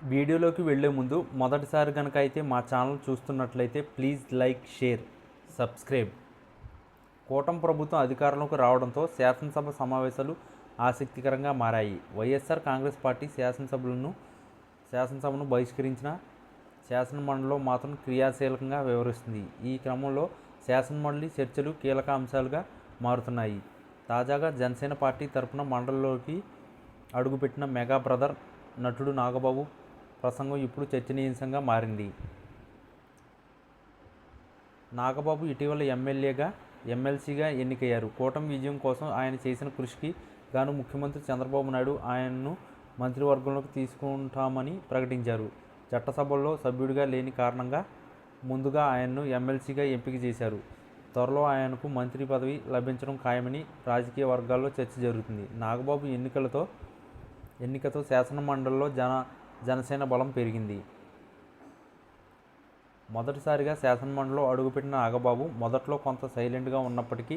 వీడియోలోకి వెళ్ళే ముందు మొదటిసారి కనుక అయితే మా ఛానల్ చూస్తున్నట్లయితే ప్లీజ్ లైక్, షేర్, సబ్స్క్రైబ్. కూటమి ప్రభుత్వం అధికారంలోకి రావడంతో శాసనసభ సమావేశాలు ఆసక్తికరంగా మారాయి. వైఎస్ఆర్ కాంగ్రెస్ పార్టీ శాసనసభను బహిష్కరించిన శాసనమండలిలో మాత్రం క్రియాశీలకంగా వ్యవహరిస్తుంది. ఈ క్రమంలో శాసనమండలి చర్చలు కీలక అంశాలుగా మారుతున్నాయి. తాజాగా జనసేన పార్టీ తరపున మండలిలోకి అడుగుపెట్టిన మెగా బ్రదర్ నటుడు నాగబాబు ప్రసంగం ఇప్పుడు చర్చనీయాంశంగా మారింది. నాగబాబు ఇటీవల ఎమ్మెల్సీగా ఎన్నికయ్యారు. కూటమి విజయం కోసం ఆయన చేసిన కృషికి గాను ముఖ్యమంత్రి చంద్రబాబు నాయుడు ఆయనను మంత్రివర్గంలోకి తీసుకుంటామని ప్రకటించారు. చట్టసభల్లో సభ్యుడిగా లేని కారణంగా ముందుగా ఆయన్ను ఎమ్మెల్సీగా ఎంపిక చేశారు. త్వరలో ఆయనకు మంత్రి పదవి లభించడం ఖాయమని రాజకీయ వర్గాల్లో చర్చ జరుగుతుంది. నాగబాబు ఎన్నికతో శాసనమండలిలో జనసేన బలం పెరిగింది. మొదటిసారిగా శాసనమండలిలో అడుగుపెట్టిన నాగబాబు మొదట్లో కొంత సైలెంట్గా ఉన్నప్పటికీ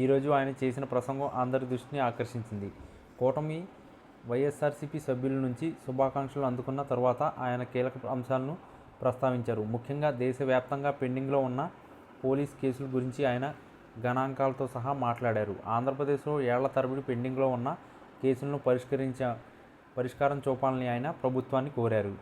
ఈరోజు ఆయన చేసిన ప్రసంగం అందరి దృష్టిని ఆకర్షించింది. కూటమి వైఎస్ఆర్సీపీ సభ్యుల నుంచి శుభాకాంక్షలు అందుకున్న తర్వాత ఆయన కీలక అంశాలను ప్రస్తావించారు. ముఖ్యంగా దేశవ్యాప్తంగా పెండింగ్లో ఉన్న పోలీస్ కేసుల గురించి ఆయన గణాంకాలతో సహా మాట్లాడారు. ఆంధ్రప్రదేశ్లో ఏళ్ల తరబడి పెండింగ్లో ఉన్న కేసులను పరిష్కారం చూపాలని ఆయన ప్రభుత్వాన్ని కోరారు.